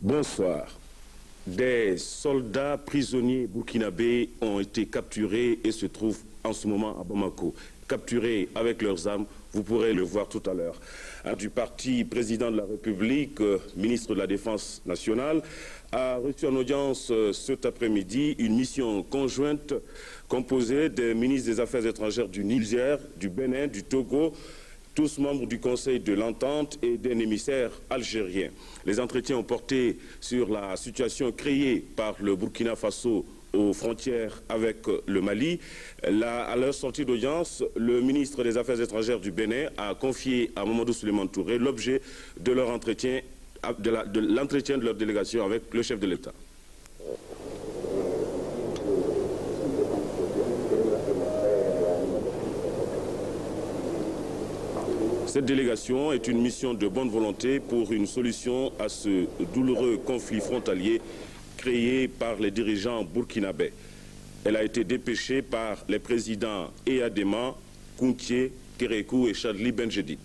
Bonsoir. Des soldats prisonniers burkinabés ont été capturés et se trouvent en ce moment à Bamako. Capturés avec leurs armes, vous pourrez le voir tout à l'heure. Du parti président de la République, ministre de la Défense nationale, a reçu en audience cet après-midi une mission conjointe composée des ministres des Affaires étrangères du Niger, du Bénin, du Togo, tous membres du Conseil de l'Entente et d'un émissaire algérien. Les entretiens ont porté sur la situation créée par le Burkina Faso aux frontières avec le Mali. À leur sortie d'audience, le ministre des Affaires étrangères du Bénin a confié à Mamadou Souleymane Touré l'objet de leur entretien, de l'entretien de leur délégation avec le chef de l'État. Cette délégation est une mission de bonne volonté pour une solution à ce douloureux conflit frontalier créé par les dirigeants burkinabés. Elle a été dépêchée par les présidents Eyadema, Kountié, Kérékou et Chadli Benjedi.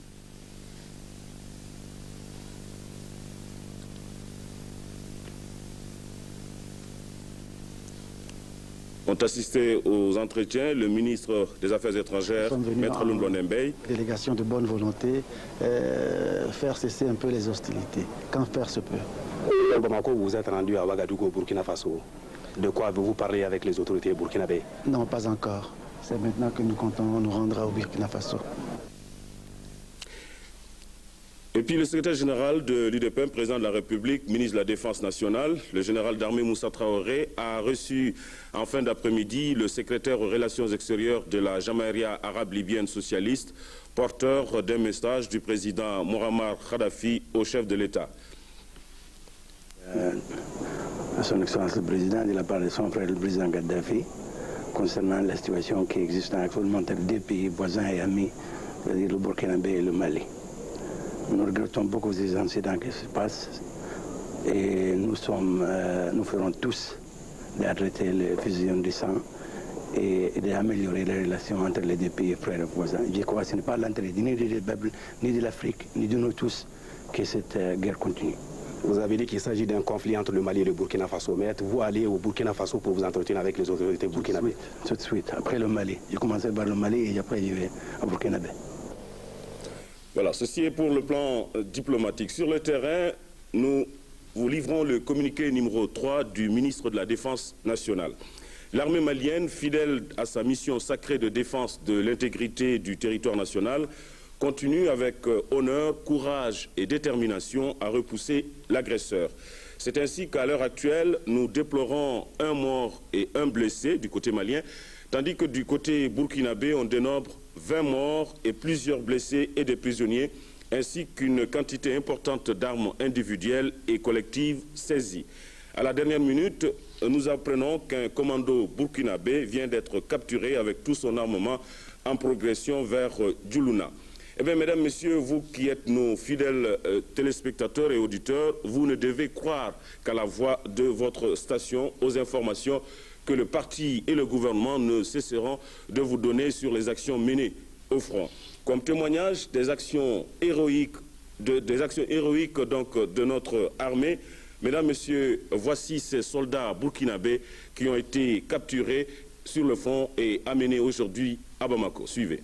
Ont assisté aux entretiens le ministre des Affaires étrangères, Maître Lumbo Nembey. Délégation de bonne volonté, faire cesser un peu les hostilités, quand faire se peut. À Bamako, vous êtes rendu à Ouagadougou, Burkina Faso. De quoi avez-vous parlé avec les autorités burkinabées? Non, pas encore. C'est maintenant que nous comptons nous rendre au Burkina Faso. Et puis le secrétaire général de l'UDPM, président de la République, ministre de la Défense nationale, le général d'armée Moussa Traoré, a reçu en fin d'après-midi le secrétaire aux relations extérieures de la Jamaïria arabe libyenne socialiste, porteur d'un message du président Muammar Kadhafi au chef de l'État. À son Excellence le Président, il a parlé de son frère le président Kadhafi concernant la situation qui existe actuellement entre deux pays voisins et amis, c'est-à-dire le Burkinabé et le Mali. Nous regrettons beaucoup ces incidents qui se passent et nous ferons tous d'arrêter les fusions du sang et d'améliorer les relations entre les deux pays frères et voisins. Je crois que ce n'est pas l'intérêt ni du peuple, ni de l'Afrique, ni de nous tous que cette guerre continue. Vous avez dit qu'il s'agit d'un conflit entre le Mali et le Burkina Faso, mais êtes-vous allé au Burkina Faso pour vous entretenir avec les autorités burkinabées? Tout de suite, après le Mali. J'ai commencé par le Mali et après je vais au Burkinabé. Voilà, ceci est pour le plan diplomatique. Sur le terrain, nous vous livrons le communiqué numéro 3 du ministre de la Défense nationale. L'armée malienne, fidèle à sa mission sacrée de défense de l'intégrité du territoire national, continue avec honneur, courage et détermination à repousser l'agresseur. C'est ainsi qu'à l'heure actuelle, nous déplorons un mort et un blessé du côté malien, tandis que du côté burkinabé, on dénombre 20 morts et plusieurs blessés et des prisonniers, ainsi qu'une quantité importante d'armes individuelles et collectives saisies. À la dernière minute, nous apprenons qu'un commando burkinabé vient d'être capturé avec tout son armement en progression vers Djoulouna. Eh bien, mesdames, messieurs, vous qui êtes nos fidèles téléspectateurs et auditeurs, vous ne devez croire qu'à la voix de votre station, aux informations que le parti et le gouvernement ne cesseront de vous donner sur les actions menées au front. Comme témoignage des actions héroïques, de notre armée, mesdames, messieurs, voici ces soldats burkinabés qui ont été capturés sur le front et amenés aujourd'hui à Bamako. Suivez.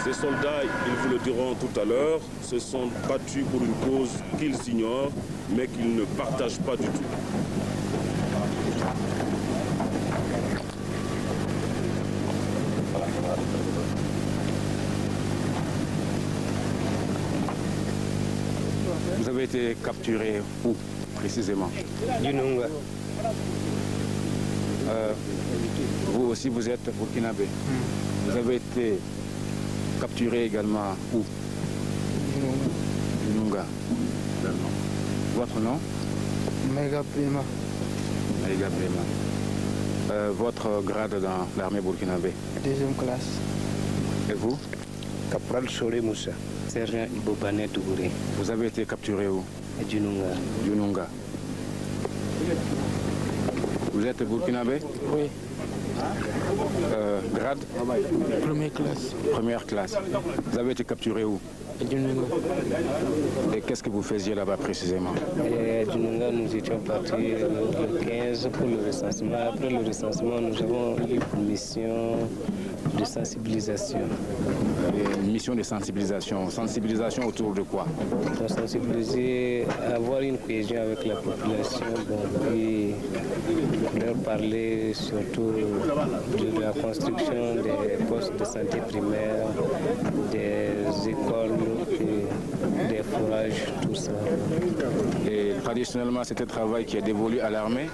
Ces soldats, ils vous le diront tout à l'heure, se sont battus pour une cause qu'ils ignorent, mais qu'ils ne partagent pas du tout. Vous avez été capturé où, précisément? Djoulouna. Vous aussi, vous êtes burkinabé. Vous avez été capturé également où? Djoulouna. Votre nom? Maïga Prima. Maïga Prima. Votre grade dans l'armée burkinabé? Deuxième classe. Et vous? Caporal Solé Moussa. Sergent Ibobane Tougouré. Vous avez été capturé où? Djununga. Djununga. Vous êtes burkinabé? Oui. Grade? Première classe. Première classe. Vous avez été capturé où? Djununga. Et qu'est-ce que vous faisiez là-bas précisément? À Djununga, nous étions partis le 15 pour le recensement. Après le recensement, nous avons eu une mission de sensibilisation. Une mission de sensibilisation. Sensibilisation autour de quoi? Pour sensibiliser, avoir une cohésion avec la population, et leur parler surtout de la construction des postes de santé primaire, des écoles, et des forages, tout ça. Et traditionnellement, c'était un travail qui est dévolu à l'armée?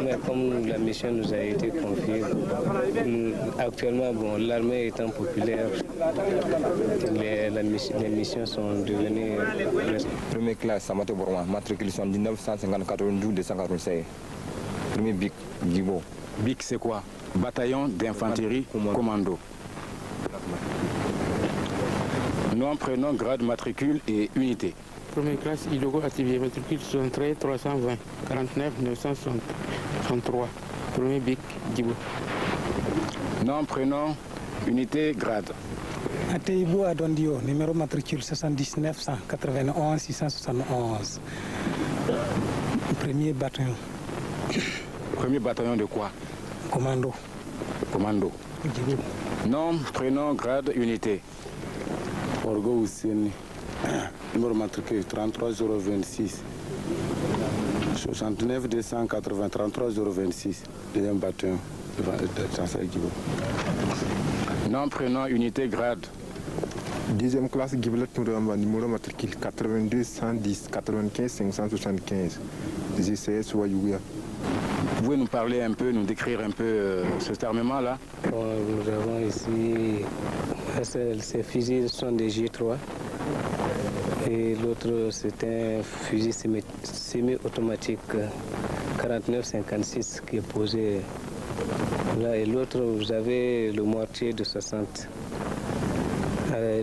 Mais comme la mission nous a été confiée, actuellement, bon, l'armée étant populaire, les missions sont devenues... Première classe, Samato Borma, matriculation 1954-256. Premier BIC, Guibo. BIC, c'est quoi? Bataillon d'infanterie commando. Nom, prénom, grade, matricule et unité. Première classe, Ilogo Ativier, matricule 73 320 49 963. Premier BIC, Djibo. Nom, prénom, unité, grade. Ateibo Adondio, numéro matricule 79 191 671. Premier bataillon. Premier bataillon de quoi? Commando. Commando. Djibo. Nom, prénom, grade, unité. Orgo Ousseni, numéro matricule 33 026. 69 280 33 026. Deuxième bataillon. Nom, prénom, unité, grade. Deuxième classe, Giblet Mouramba, numéro matricule 82 110 95 575. GCS Wayouya. Vous pouvez nous parler un peu, nous décrire un peu cet armement-là? Nous avons ici, ces fusils sont des G3 et l'autre c'est un fusil semi-automatique 49-56 qui est posé là, et l'autre vous avez le mortier de 60.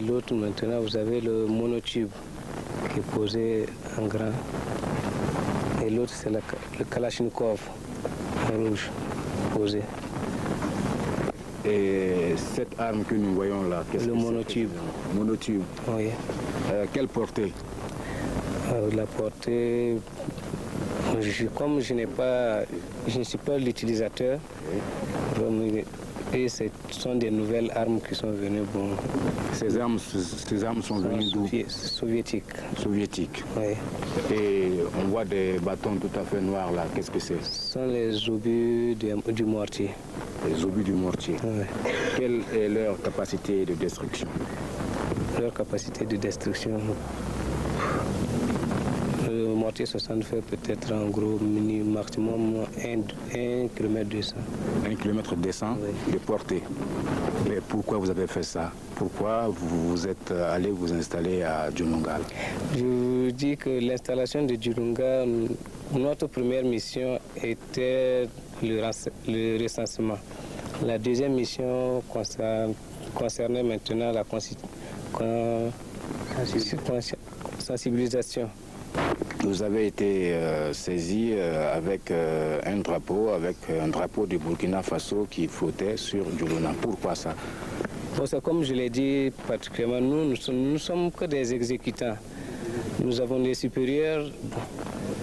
L'autre maintenant vous avez le monotube qui est posé en grand et l'autre c'est le Kalachnikov rouge posé. Et cette arme que nous voyons là, qu'est-ce que c'est? Le monotube. Monotube. Oui. Quelle portée? La portée, comme je ne suis pas l'utilisateur, et ce sont des nouvelles armes qui sont venues. Bon, ces armes sont venues d'où? Soviétiques. Soviétiques. Oui. Et on voit des bâtons tout à fait noirs là. Qu'est-ce que c'est? Ce sont les obus du mortier. Les obus du mortier. Oui. Quelle est leur capacité de destruction? Leur capacité de destruction. Le mortier 60 fait peut-être en gros maximum 1 km 200. 1 km 200 oui. De portée. Mais pourquoi vous avez fait ça? Pourquoi vous êtes allé vous installer à Djununga? Je dis que l'installation de Djununga, notre première mission était le recensement. La deuxième mission concernait maintenant la sensibilisation. Vous avez été saisi avec un drapeau du Burkina Faso qui flottait sur Djuluna. Pourquoi ça? Bon, comme je l'ai dit, particulièrement nous ne sommes que des exécutants. Nous avons des supérieurs.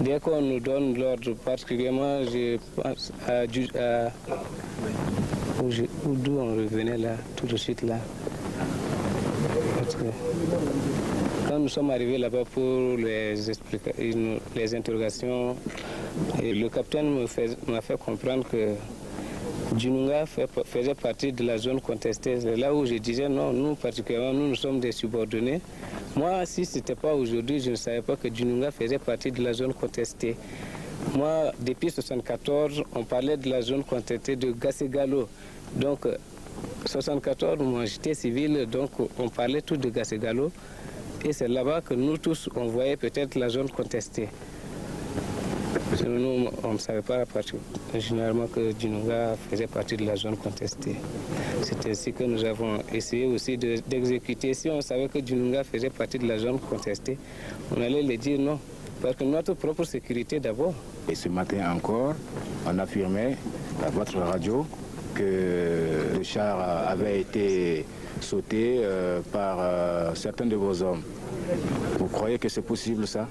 Dès qu'on nous donne l'ordre, particulièrement, je pense d'où on revenait là, tout de suite là. Parce que quand nous sommes arrivés là-bas pour les interrogations, et le capitaine m'a fait comprendre que Djununga faisait partie de la zone contestée. C'est là où je disais non, nous particulièrement, nous sommes des subordonnés. Moi, si ce n'était pas aujourd'hui, je ne savais pas que Djununga faisait partie de la zone contestée. Moi, depuis 1974, on parlait de la zone contestée de Gassegalo. Donc, 1974, moi j'étais civil, donc on parlait tout de Gassegalo. Et c'est là-bas que nous tous, on voyait peut-être la zone contestée. Nous, on ne savait pas généralement que Djununga faisait partie de la zone contestée. C'est ainsi que nous avons essayé aussi d'exécuter. Si on savait que Djulunga faisait partie de la zone contestée, on allait les dire non. Parce que notre propre sécurité d'abord. Et ce matin encore, on affirmait à votre radio que le char avait été sauté par certains de vos hommes. Vous croyez que c'est possible ça?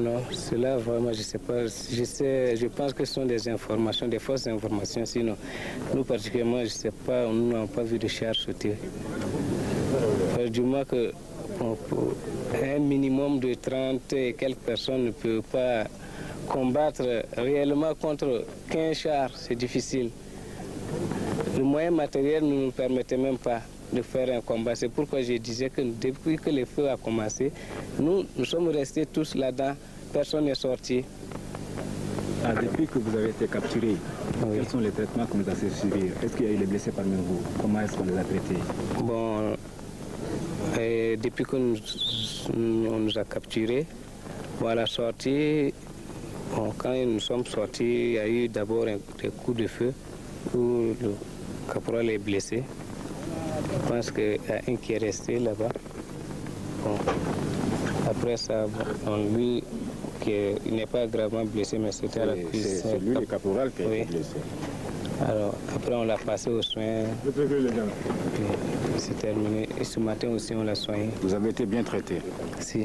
Non, cela vraiment, je ne sais pas. Je pense que ce sont des informations, des fausses informations. Sinon, nous particulièrement, je ne sais pas, nous n'avons pas vu de char sauter. Du moins que un minimum de 30 et quelques personnes ne peut pas combattre réellement contre 15 chars, c'est difficile. Le moyen matériel ne nous permettait même pas de faire un combat. C'est pourquoi je disais que depuis que le feu a commencé, nous sommes restés tous là-dedans, personne n'est sorti. Depuis que vous avez été capturé, quels sont les traitements que vous avez subis? Est-ce qu'il y a eu des blessés parmi vous? Comment est-ce qu'on les a traités? Bon, depuis qu'on nous a capturés, bon, à la sortie, bon, quand nous sommes sortis, il y a eu d'abord des coups de feu où le caporal est blessé. Je pense qu'il y a un qui est resté là-bas. Bon. Après ça, bon, lui, il n'est pas gravement blessé, mais c'était à la cuisse. C'est lui le caporal qui a été blessé. Alors, après, on l'a passé aux soins. C'est terminé. Et ce matin aussi, on l'a soigné. Vous avez été bien traité? Si.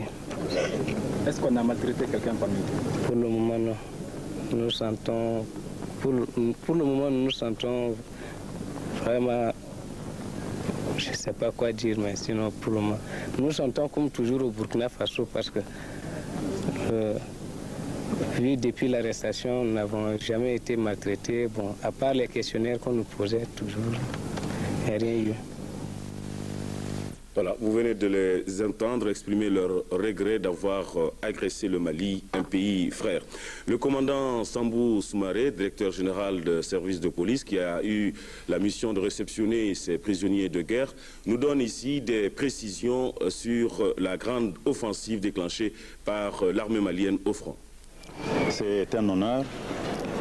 Est-ce qu'on a maltraité quelqu'un parmi vous? Pour le moment, non. Nous sentons... Pour le moment, nous sentons vraiment... Je ne sais pas quoi dire, mais sinon, pour le moment... Nous sentons comme toujours au Burkina Faso parce que... vu depuis l'arrestation, nous n'avons jamais été maltraités. Bon, à part les questionnaires qu'on nous posait toujours, il n'y a rien eu. Voilà, vous venez de les entendre exprimer leur regret d'avoir agressé le Mali, un pays frère. Le commandant Sambou Soumaré, directeur général de service de police, qui a eu la mission de réceptionner ces prisonniers de guerre, nous donne ici des précisions sur la grande offensive déclenchée par l'armée malienne au front. C'est un honneur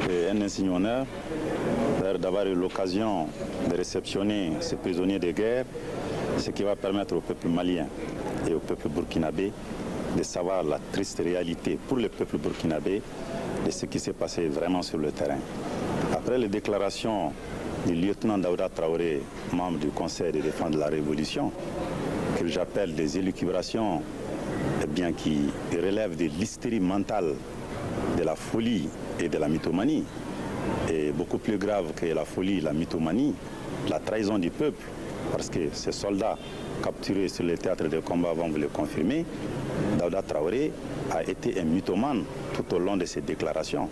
et un insigne honneur d'avoir eu l'occasion de réceptionner ces prisonniers de guerre, ce qui va permettre au peuple malien et au peuple burkinabé de savoir la triste réalité pour le peuple burkinabé de ce qui s'est passé vraiment sur le terrain. Après les déclarations du lieutenant Daouda Traoré, membre du Conseil de défense de la Révolution, que j'appelle des élucubrations qui relèvent de l'hystérie mentale, de la folie et de la mythomanie, et beaucoup plus grave que la folie et la mythomanie, la trahison du peuple, parce que ces soldats capturés sur le théâtre de combat vont vous le confirmer. Daouda Traoré a été un mythomane tout au long de ses déclarations.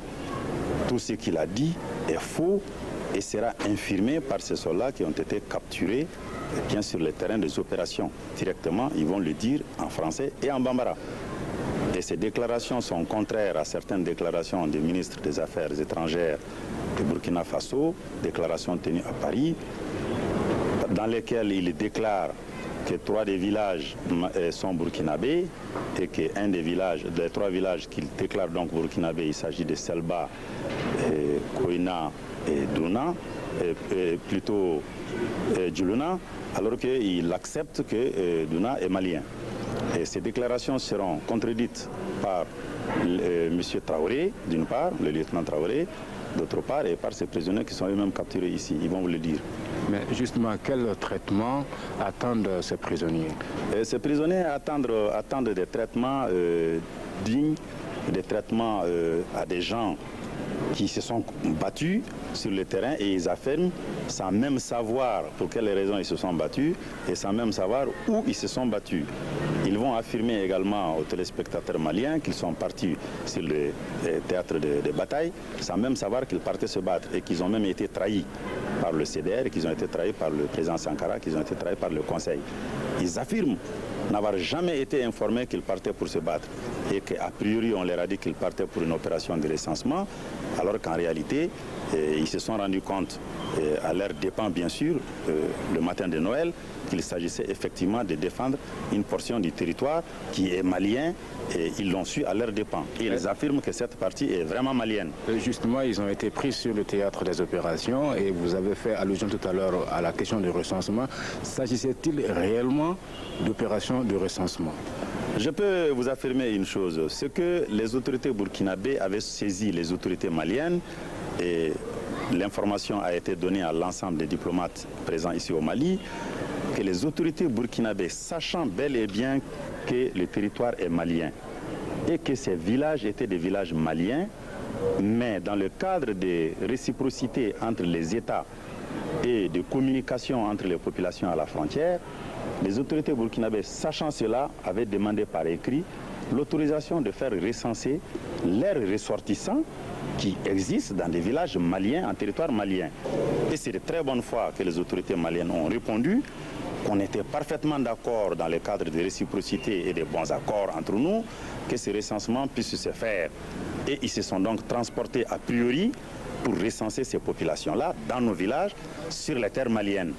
Tout ce qu'il a dit est faux et sera infirmé par ces soldats qui ont été capturés bien sur le terrain des opérations. Directement, ils vont le dire en français et en bambara. Et ces déclarations sont contraires à certaines déclarations du ministre des Affaires étrangères de Burkina Faso, déclarations tenues à Paris, dans lesquelles il déclare que 3 des villages sont burkinabés et qu'un des villages, des 3 villages qu'il déclare donc burkinabés, il s'agit de Selba, Koina et Douna, plutôt Djuluna, alors qu'il accepte que Douna est malien. Et ces déclarations seront contredites par M. Traoré, d'une part, le lieutenant Traoré, d'autre part, et par ces prisonniers qui sont eux-mêmes capturés ici. Ils vont vous le dire. Mais justement, quel traitement attendent ces prisonniers? Ces prisonniers attendent des traitements dignes, des traitements à des gens qui se sont battus sur le terrain et ils affirment sans même savoir pour quelles raisons ils se sont battus et sans même savoir où ils se sont battus. Ils vont affirmer également aux téléspectateurs maliens qu'ils sont partis sur le théâtre de bataille sans même savoir qu'ils partaient se battre et qu'ils ont même été trahis par le CDR, qu'ils ont été trahis par le président Sankara, qu'ils ont été trahis par le Conseil. Ils affirment n'avoir jamais été informés qu'ils partaient pour se battre et qu'a priori on leur a dit qu'ils partaient pour une opération de recensement, alors qu'en réalité ils se sont rendus compte, à leur dépens bien sûr, le matin de Noël, qu'il s'agissait effectivement de défendre une portion du territoire qui est malien et ils l'ont su à leurs dépens. Et ils affirment que cette partie est vraiment malienne. Justement, ils ont été pris sur le théâtre des opérations et vous avez fait allusion tout à l'heure à la question du recensement. S'agissait-il réellement d'opérations de recensement? Je peux vous affirmer une chose, c'est que les autorités burkinabées avaient saisi les autorités maliennes et l'information a été donnée à l'ensemble des diplomates présents ici au Mali, que les autorités burkinabées, sachant bel et bien que le territoire est malien et que ces villages étaient des villages maliens, mais dans le cadre des réciprocités entre les États et de communication entre les populations à la frontière, les autorités burkinabées, sachant cela, avaient demandé par écrit l'autorisation de faire recenser leurs ressortissants qui existent dans des villages maliens, en territoire malien. Et c'est de très bonne foi que les autorités maliennes ont répondu qu'on était parfaitement d'accord dans le cadre de réciprocité et des bons accords entre nous, que ce recensement puisse se faire. Et ils se sont donc transportés a priori pour recenser ces populations-là dans nos villages sur les terres maliennes.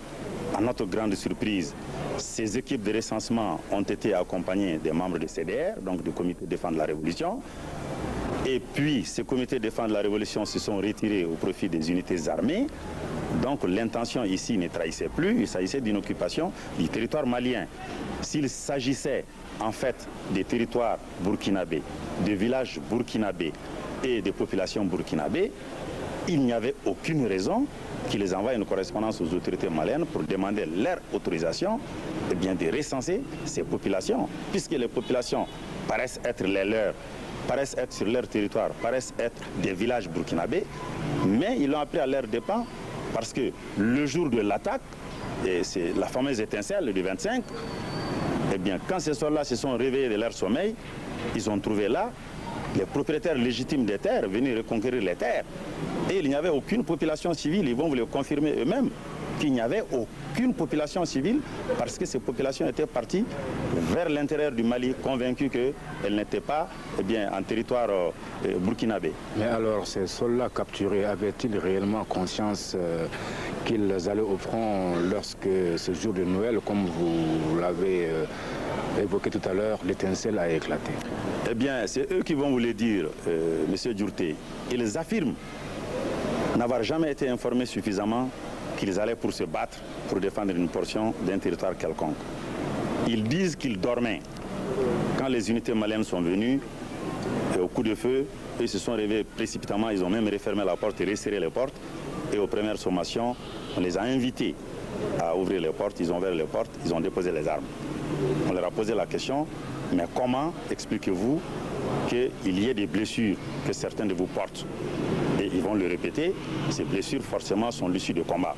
À notre grande surprise, ces équipes de recensement ont été accompagnées des membres du CDR, donc du comité de défense de la Révolution. Et puis, ces comités de défense de la Révolution se sont retirés au profit des unités armées. Donc, l'intention ici ne trahissait plus, il s'agissait d'une occupation du territoire malien. S'il s'agissait en fait des territoires burkinabés, des villages burkinabés et des populations burkinabées, il n'y avait aucune raison qu'ils les envoient une correspondance aux autorités maliennes pour demander leur autorisation de recenser ces populations, puisque les populations paraissent être les leurs, paraissent être sur leur territoire, paraissent être des villages burkinabés, mais ils l'ont appris à leurs dépens parce que le jour de l'attaque, et c'est la fameuse étincelle du 25, quand ces soldats se sont réveillés de leur sommeil, ils ont trouvé là les propriétaires légitimes des terres venus reconquérir les terres. Et il n'y avait aucune population civile, ils vont vous le confirmer eux-mêmes, qu'il n'y avait aucune population civile parce que ces populations étaient parties vers l'intérieur du Mali, convaincues qu'elles n'étaient pas en territoire burkinabé. Mais alors, ces soldats capturés avaient-ils réellement conscience qu'ils allaient au front lorsque ce jour de Noël, comme vous l'avez évoqué tout à l'heure, l'étincelle a éclaté? Eh bien, c'est eux qui vont vous le dire, M. Djourté. Ils affirment n'avoir jamais été informés suffisamment qu'ils allaient pour se battre, pour défendre une portion d'un territoire quelconque. Ils disent qu'ils dormaient. Quand les unités maliennes sont venues, au coup de feu, ils se sont réveillés précipitamment, ils ont même refermé la porte et resserré les portes. Et aux premières sommations, on les a invités à ouvrir les portes, ils ont ouvert les portes, ils ont déposé les armes. On leur a posé la question, mais comment expliquez-vous qu'il y ait des blessures que certains de vous portent? Et ils vont le répéter, ces blessures forcément sont l'issue de combats.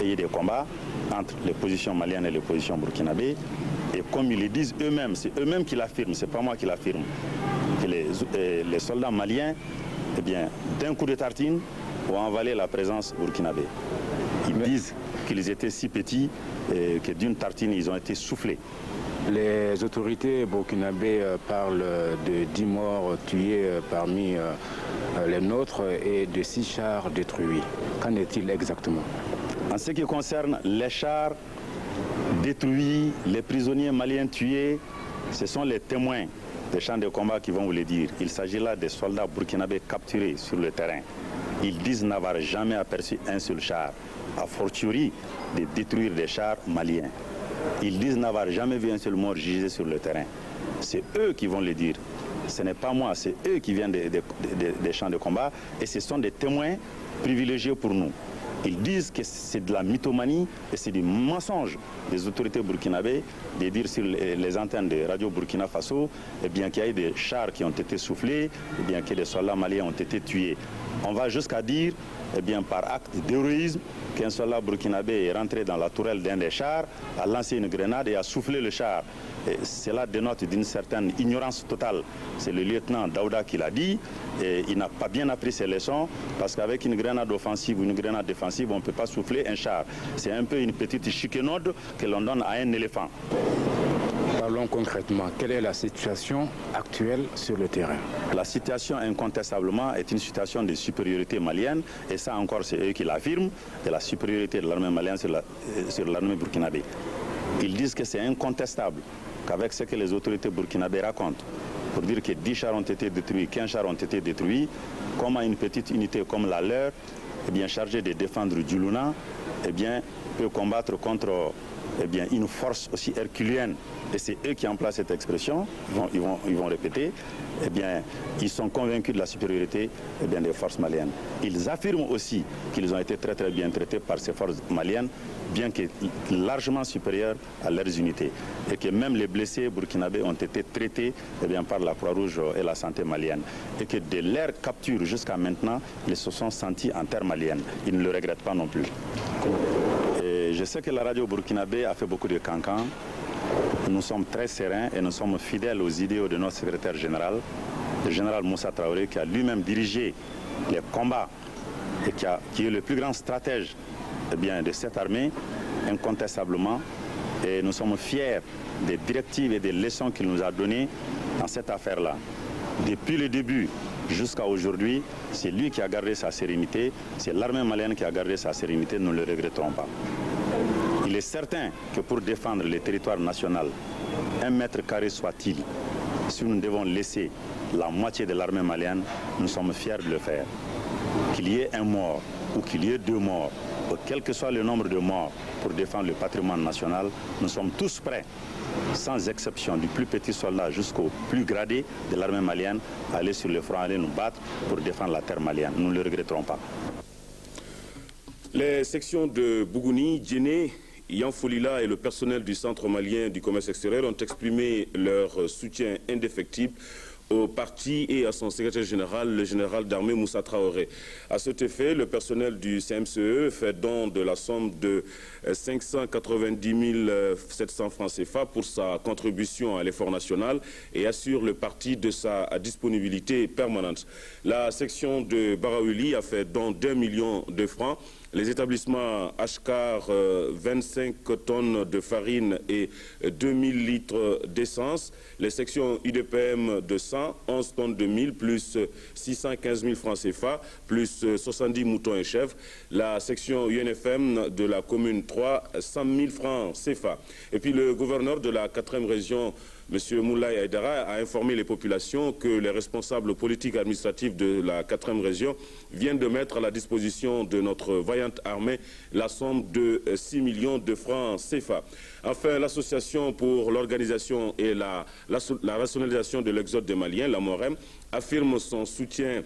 Et il y a des combats entre les positions maliennes et les positions burkinabées. Et comme ils le disent eux-mêmes, c'est eux-mêmes qui l'affirment, c'est pas moi qui l'affirme, que les soldats maliens, d'un coup de tartine, ont envalé la présence burkinabé. Ils disent qu'ils étaient si petits que d'une tartine, ils ont été soufflés. Les autorités burkinabées parlent de 10 morts tués parmi les nôtres et de 6 chars détruits. Qu'en est-il exactement? En ce qui concerne les chars détruits, les prisonniers maliens tués, ce sont les témoins des champs de combat qui vont vous le dire. Il s'agit là des soldats burkinabés capturés sur le terrain. Ils disent n'avoir jamais aperçu un seul char, a fortiori de détruire des chars maliens. Ils disent n'avoir jamais vu un seul mort gisé sur le terrain. C'est eux qui vont le dire. Ce n'est pas moi, c'est eux qui viennent des champs de combat et ce sont des témoins privilégiés pour nous. Ils disent que c'est de la mythomanie et c'est du mensonge des autorités burkinabées de dire sur les antennes de Radio Burkina Faso qu'il y a eu des chars qui ont été soufflés, que des soldats maliens ont été tués. On va jusqu'à dire par acte d'héroïsme qu'un soldat burkinabé est rentré dans la tourelle d'un des chars, a lancé une grenade et a soufflé le char. Cela dénote d'une certaine ignorance totale. C'est le lieutenant Daouda qui l'a dit et il n'a pas bien appris ses leçons parce qu'avec une grenade offensive ou une grenade défensive, on ne peut pas souffler un char. C'est un peu une petite chiquenaude que l'on donne à un éléphant. Parlons concrètement, quelle est la situation actuelle sur le terrain? La situation incontestablement est une situation de supériorité malienne et ça encore c'est eux qui l'affirment, de la supériorité de l'armée malienne sur l'armée burkinabé. Ils disent que c'est incontestable qu'avec ce que les autorités burkinabées racontent, pour dire que 10 chars ont été détruits, 15 chars ont été détruits, comment une petite unité comme la leur, eh bien, chargée de défendre Djuluna, eh bien, peut combattre contre une force aussi herculéenne. Et c'est eux qui emploient cette expression, ils vont répéter, eh bien, ils sont convaincus de la supériorité des forces maliennes. Ils affirment aussi qu'ils ont été très bien traités par ces forces maliennes, bien que largement supérieures à leurs unités. Et que même les blessés burkinabés ont été traités par la Croix-Rouge et la santé malienne. Et que de leur capture jusqu'à maintenant, ils se sont sentis en terre malienne. Ils ne le regrettent pas non plus. Et je sais que la radio burkinabé a fait beaucoup de cancans. Nous sommes très sereins et nous sommes fidèles aux idéaux de notre secrétaire général, le général Moussa Traoré, qui a lui-même dirigé les combats et qui est le plus grand stratège de cette armée, incontestablement. Et nous sommes fiers des directives et des leçons qu'il nous a données dans cette affaire-là. Depuis le début jusqu'à aujourd'hui, c'est lui qui a gardé sa sérénité, c'est l'armée malienne qui a gardé sa sérénité, nous ne le regretterons pas. Il est certain que pour défendre le territoire national, 1 mètre carré soit-il, si nous devons laisser la moitié de l'armée malienne, nous sommes fiers de le faire. Qu'il y ait un mort ou qu'il y ait 2 morts, ou quel que soit le nombre de morts pour défendre le patrimoine national, nous sommes tous prêts, sans exception, du plus petit soldat jusqu'au plus gradé de l'armée malienne, à aller sur le front, aller nous battre pour défendre la terre malienne. Nous ne le regretterons pas. Les sections de Bougouni, Djéné, Yanfolila et le personnel du Centre malien du commerce extérieur ont exprimé leur soutien indéfectible au parti et à son secrétaire général, le général d'armée Moussa Traoré. À cet effet, le personnel du CMCE fait don de la somme de 590 700 francs CFA pour sa contribution à l'effort national et assure le parti de sa disponibilité permanente. La section de Baraouli a fait don d'1 million de francs. Les établissements Ashkar, 25 tonnes de farine et 2000 litres d'essence. Les sections UDPM de 100, 11 tonnes de mil, plus 615 000 francs CFA, plus 70 moutons et chèvres. La section UNFM de la commune 3, 100 000 francs CFA. Et puis le gouverneur de la 4e région, M. Moulay Aïdara, a informé les populations que les responsables politiques et administratifs de la 4e région viennent de mettre à la disposition de notre vaillante armée la somme de 6 millions de francs CFA. Enfin, l'association pour l'organisation et la rationalisation de l'exode des Maliens, la MOREM, affirme son soutien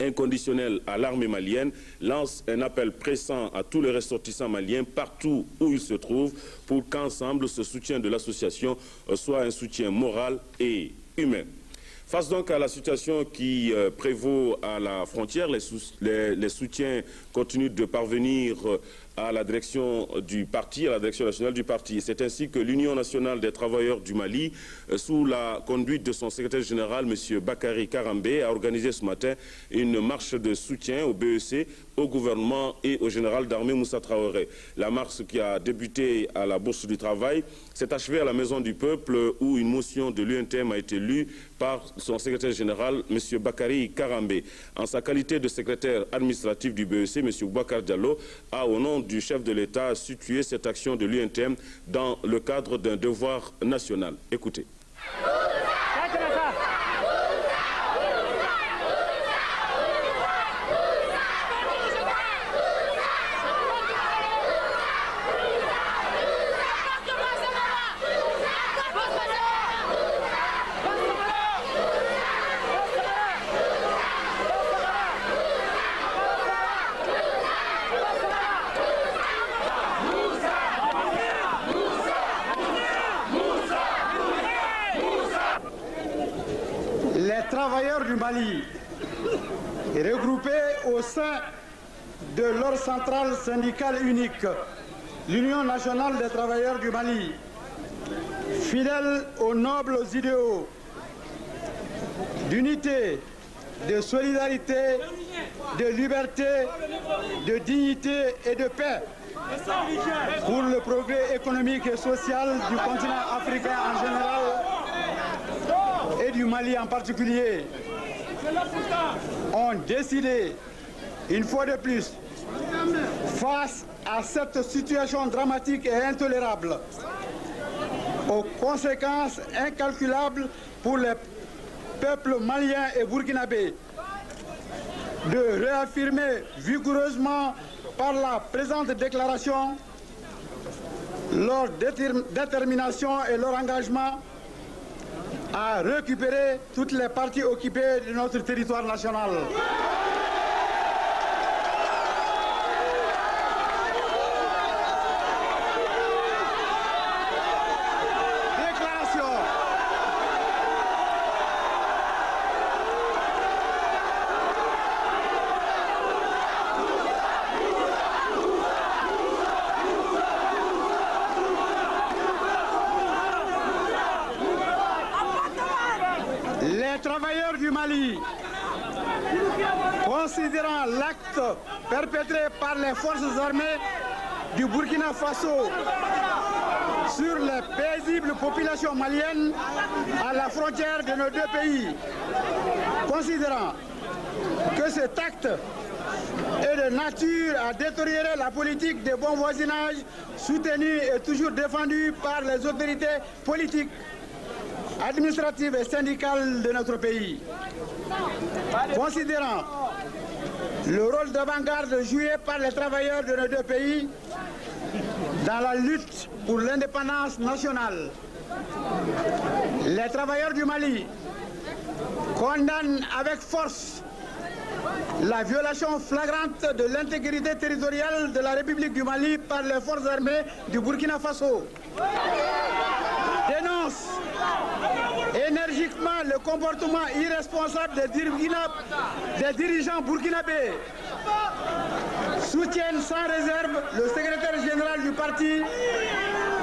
inconditionnel à l'armée malienne, lance un appel pressant à tous les ressortissants maliens partout où ils se trouvent pour qu'ensemble ce soutien de l'association soit un soutien moral et humain. Face donc à la situation qui prévaut à la frontière, les soutiens continuent de parvenir à la direction du parti, à la direction nationale du parti. C'est ainsi que l'Union nationale des travailleurs du Mali, sous la conduite de son secrétaire général, M. Bakary Karambé, a organisé ce matin une marche de soutien au BEC, au gouvernement et au général d'armée Moussa Traoré. La marche qui a débuté à la Bourse du Travail s'est achevée à la Maison du Peuple où une motion de l'UNTM a été lue par son secrétaire général, M. Bakary Karambé. En sa qualité de secrétaire administratif du BEC, M. Boubacar Diallo a, au nom du chef de l'État, situé cette action de l'UNTM dans le cadre d'un devoir national. Écoutez. Travailleurs du Mali, regroupés au sein de leur centrale syndicale unique, l'Union nationale des travailleurs du Mali, fidèles aux nobles idéaux d'unité, de solidarité, de liberté, de dignité et de paix pour le progrès économique et social du continent africain en général et du Mali en particulier, ont décidé, une fois de plus, face à cette situation dramatique et intolérable, aux conséquences incalculables pour les peuples maliens et burkinabés, de réaffirmer vigoureusement par la présente déclaration leur détermination et leur engagement à récupérer toutes les parties occupées de notre territoire national. Les travailleurs du Mali, considérant l'acte perpétré par les forces armées du Burkina Faso sur les paisibles populations maliennes à la frontière de nos deux pays, considérant que cet acte est de nature à détériorer la politique de bon voisinage soutenue et toujours défendue par les autorités politiques, administratives et syndicales de notre pays. Considérant le rôle d'avant-garde joué par les travailleurs de nos deux pays dans la lutte pour l'indépendance nationale, les travailleurs du Mali condamnent avec force la violation flagrante de l'intégrité territoriale de la République du Mali par les forces armées du Burkina Faso. Dénonce énergiquement le comportement irresponsable des dirigeants burkinabés. Soutiennent sans réserve le secrétaire général du parti,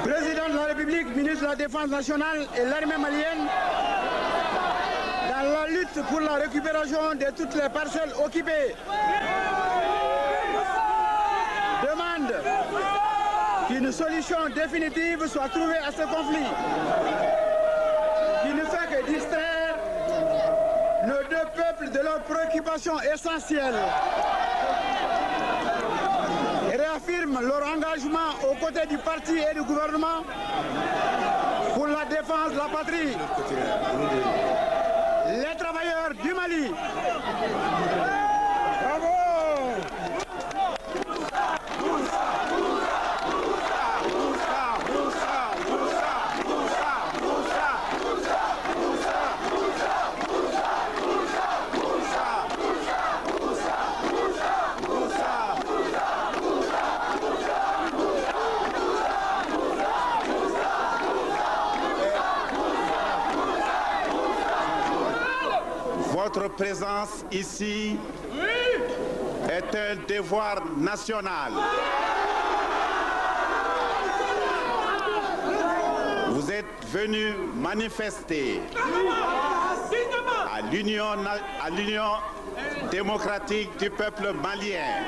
président de la République, ministre de la Défense nationale et l'armée malienne dans la lutte pour la récupération de toutes les parcelles occupées. Demande qu'une solution définitive soit trouvée à ce conflit, qui ne fait que distraire nos deux peuples de leurs préoccupations essentielles et réaffirme leur engagement aux côtés du parti et du gouvernement pour la défense de la patrie. Les travailleurs du Mali. Bravo! Votre présence ici est un devoir national. Vous êtes venus manifester à l'union démocratique du peuple malien,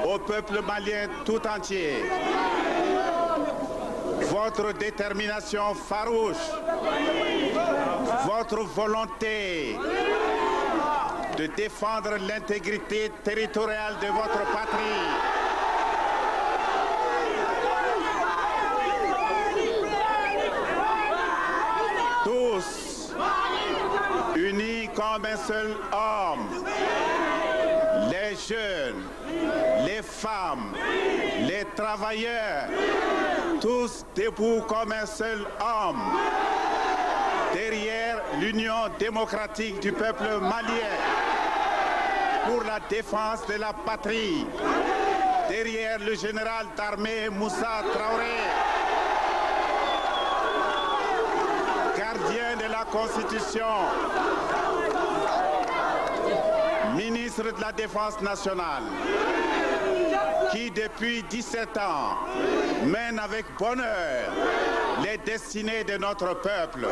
au peuple malien tout entier. Votre détermination farouche, votre volonté de défendre l'intégrité territoriale de votre patrie, tous unis comme un seul homme, les jeunes, les femmes, les travailleurs, tous debout comme un seul homme, derrière l'union démocratique du peuple malien, pour la défense de la patrie, derrière le général d'armée Moussa Traoré, gardien de la Constitution, ministre de la Défense nationale, qui depuis 17 ans mène avec bonheur les destinées de notre peuple.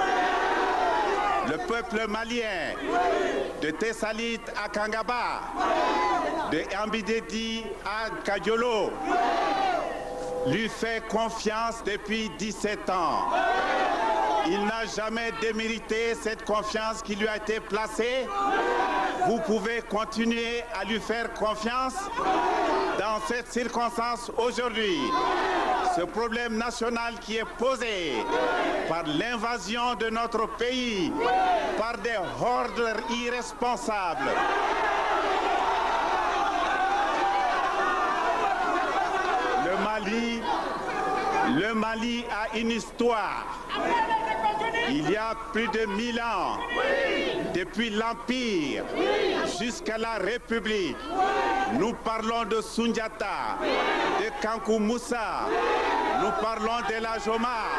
Le peuple malien, de Tessalit à Kangaba, de Ambidedi à Kadiolo, lui fait confiance depuis 17 ans. Il n'a jamais démérité cette confiance qui lui a été placée. Vous pouvez continuer à lui faire confiance dans cette circonstance aujourd'hui. Ce problème national qui est posé par l'invasion de notre pays, par des hordes irresponsables. Le Mali a une histoire. Il y a plus de 1000 ans, depuis l'Empire jusqu'à la République, nous parlons de Soundiata, de Kankou Moussa, nous parlons de la Joma.